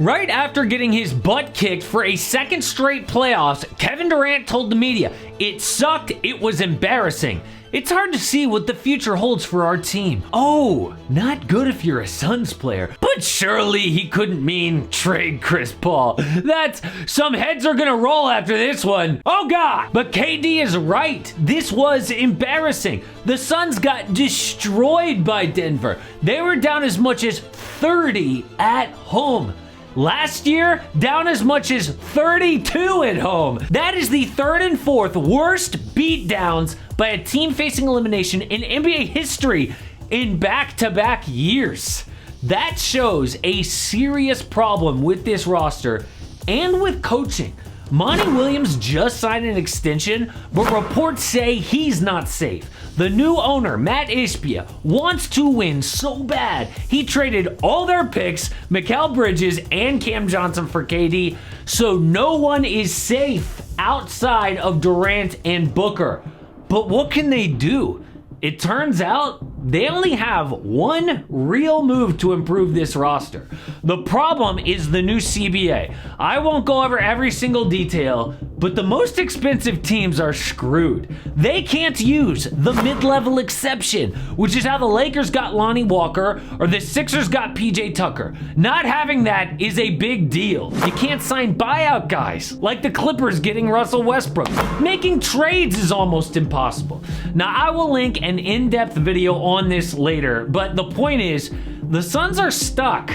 Right after getting his butt kicked for a second straight playoffs, Kevin Durant told the media, "It sucked, it was embarrassing. It's hard to see what the future holds for our team." Oh, not good if you're a Suns player. But surely he couldn't mean trade Chris Paul. That's some heads are gonna roll after this one. Oh God! But KD is right. This was embarrassing. The Suns got destroyed by Denver. They were down as much as 30 at home. Last year, down as much as 32 at home. That is the third and fourth worst beatdowns by a team facing elimination in NBA history in back-to-back years. That shows a serious problem with this roster and with coaching. Monty Williams just signed an extension, but reports say he's not safe. The new owner, Matt Ishbia, wants to win so bad, he traded all their picks, Mikal Bridges and Cam Johnson for KD, so no one is safe outside of Durant and Booker. But what can they do? It turns out they only have one real move to improve this roster. The problem is the new CBA. I won't go over every single detail, but the most expensive teams are screwed. They can't use the mid-level exception, which is how the Lakers got Lonnie Walker or the Sixers got PJ Tucker. Not having that is a big deal. You can't sign buyout guys, like the Clippers getting Russell Westbrook. Making trades is almost impossible. Now, I will link an in-depth video on this later, but the point is, the Suns are stuck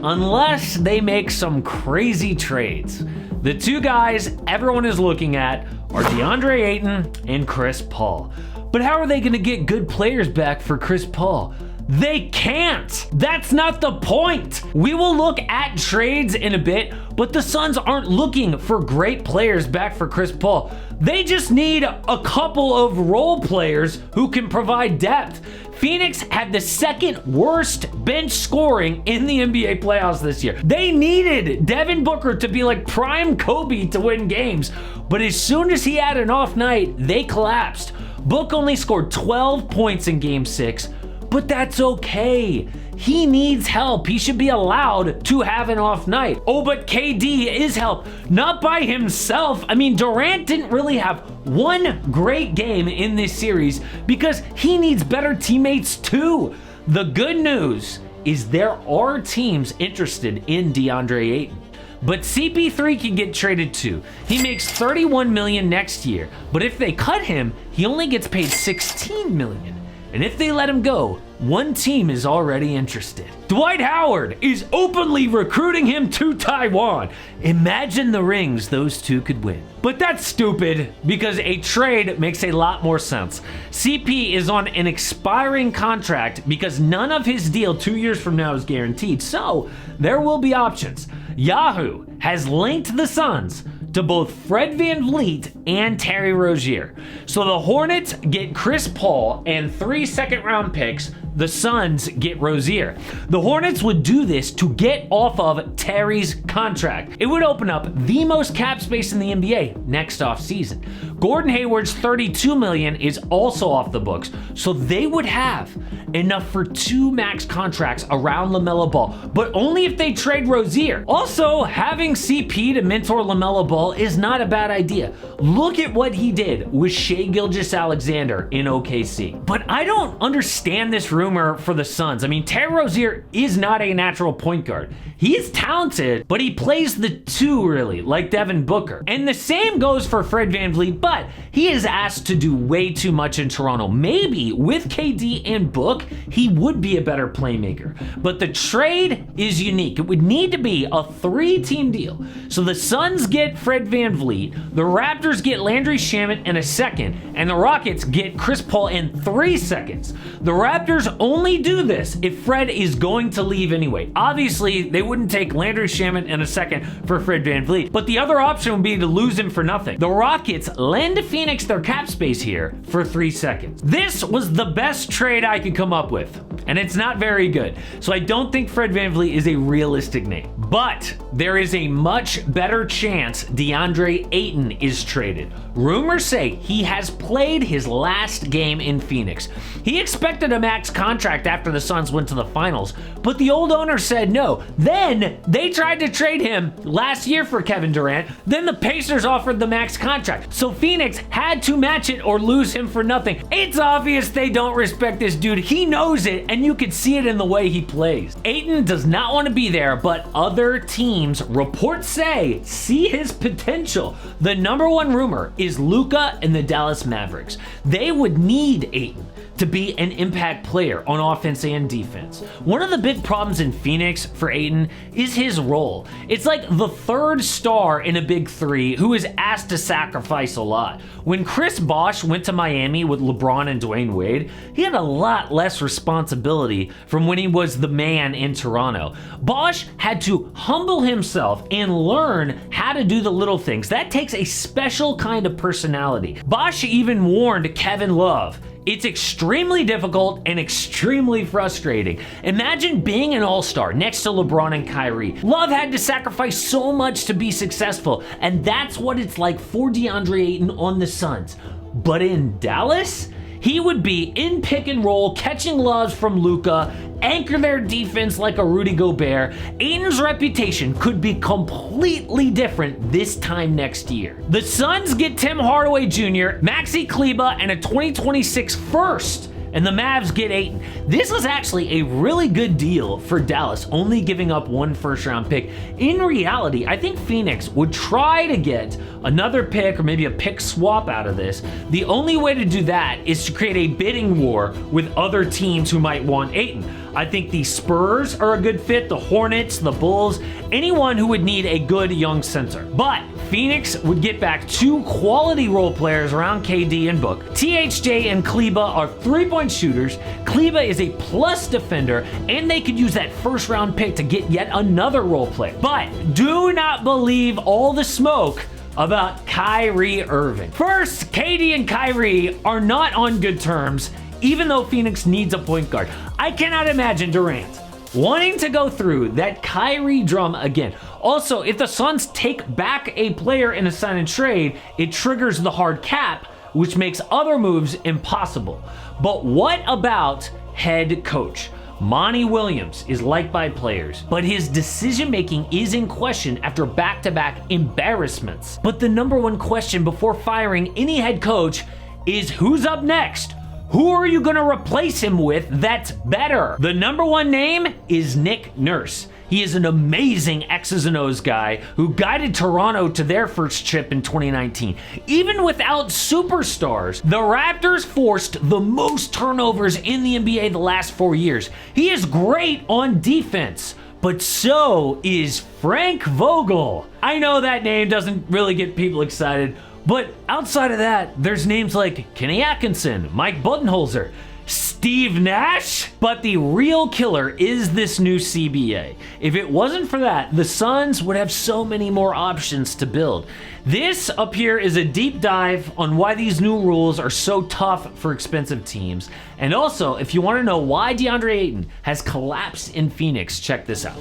unless they make some crazy trades. The two guys everyone is looking at are DeAndre Ayton and Chris Paul. But how are they going to get good players back for Chris Paul? They can't. That's not the point. We will look at trades in a bit, but the Suns aren't looking for great players back for Chris Paul. They just need a couple of role players who can provide depth. Phoenix had the second worst bench scoring in the NBA playoffs this year. They needed Devin Booker to be like prime Kobe to win games, but as soon as he had an off night, they collapsed. Book only scored 12 points in Game 6, but that's okay. He needs help. He should be allowed to have an off night. Oh, but KD is helped, not by himself. I mean, Durant didn't really have one great game in this series because he needs better teammates too. The good news is there are teams interested in DeAndre Ayton. But CP3 can get traded too. He makes $31 million next year, but if they cut him, he only gets paid $16 million. And if they let him go, one team is already interested. Dwight Howard is openly recruiting him to Taiwan. Imagine the rings those two could win. But that's stupid because a trade makes a lot more sense. CP is on an expiring contract because none of his deal 2 years from now is guaranteed. So there will be options. Yahoo has linked the Suns to both Fred VanVleet and Terry Rozier. So the Hornets get Chris Paul and 3 second-round picks. The Suns get Rozier. The Hornets would do this to get off of Terry's contract. It would open up the most cap space in the NBA next offseason. Gordon Hayward's $32 million is also off the books, so they would have enough for 2 max contracts around LaMelo Ball, but only if they trade Rozier. Also, having CP to mentor LaMelo Ball is not a bad idea. Look at what he did with Shai Gilgeous-Alexander in OKC. But I don't understand this rumor for the Suns. I mean, Terry Rozier is not a natural point guard. He is talented, but he plays the 2 really, like Devin Booker. And the same goes for Fred VanVleet, but he is asked to do way too much in Toronto. Maybe with KD and Book, he would be a better playmaker. But the trade is unique. It would need to be a 3-team deal. So the Suns get Fred VanVleet, the Raptors get Landry Shamet and a second, and the Rockets get Chris Paul in 3 seconds. The Raptors only do this if Fred is going to leave anyway. Obviously, they wouldn't take Landry Shamet and a second for Fred VanVleet, but the other option would be to lose him for nothing. The Rockets lend Phoenix their cap space here for 3 seconds. This was the best trade I could come up with, and it's not very good. So I don't think Fred VanVleet is a realistic name. But there is a much better chance DeAndre Ayton is traded. Rumors say he has played his last game in Phoenix. He expected a max contract after the Suns went to the finals, but the old owner said no. Then they tried to trade him last year for Kevin Durant. Then the Pacers offered the max contract. So Phoenix had to match it or lose him for nothing. It's obvious they don't respect this dude. He knows it, and you can see it in the way he plays. Ayton does not want to be there, but other teams, reports say, see his potential. The number one rumor is Luka and the Dallas Mavericks. They would need Ayton to be an impact player on offense and defense. One of the big problems in Phoenix for Ayton is his role. It's like the third star in a big three who is asked to sacrifice a lot. When Chris Bosh went to Miami with LeBron and Dwayne Wade, he had a lot less responsibility from when he was the man in Toronto. Bosh had to humble himself and learn how to do the little things. That takes a special kind of personality. Bosh even warned Kevin Love, it's extremely difficult and extremely frustrating. Imagine being an all-star next to LeBron and Kyrie. Love had to sacrifice so much to be successful, and that's what it's like for DeAndre Ayton on the Suns. But in Dallas, he would be in pick and roll, catching loves from Luka, anchor their defense like a Rudy Gobert. Ayton's reputation could be completely different this time next year. The Suns get Tim Hardaway Jr., Maxi Kleber, and a 2026 first. And the Mavs get Ayton. This was actually a really good deal for Dallas, only giving up one first-round pick. In reality, I think Phoenix would try to get another pick or maybe a pick swap out of this. The only way to do that is to create a bidding war with other teams who might want Ayton. I think the Spurs are a good fit, the Hornets, the Bulls, anyone who would need a good young center. But Phoenix would get back two quality role players around KD and Book. THJ and Kleber are three-point shooters. Kleber is a plus defender, and they could use that first-round pick to get yet another role player. But do not believe all the smoke about Kyrie Irving. First, KD and Kyrie are not on good terms, even though Phoenix needs a point guard. I cannot imagine Durant wanting to go through that Kyrie drum again. Also, if the Suns take back a player in a sign and trade, it triggers the hard cap, which makes other moves impossible. But what about head coach? Monty Williams is liked by players, but his decision-making is in question after back-to-back embarrassments. But the number one question before firing any head coach is who's up next? Who are you going to replace him with that's better? The number one name is Nick Nurse. He is an amazing X's and O's guy who guided Toronto to their first chip in 2019. Even without superstars, the Raptors forced the most turnovers in the NBA the last 4 years. He is great on defense, but so is Frank Vogel. I know that name doesn't really get people excited, but outside of that, there's names like Kenny Atkinson, Mike Budenholzer, Steve Nash. But the real killer is this new CBA. If it wasn't for that, the Suns would have so many more options to build. This up here is a deep dive on why these new rules are so tough for expensive teams. And also, if you want to know why DeAndre Ayton has collapsed in Phoenix, check this out.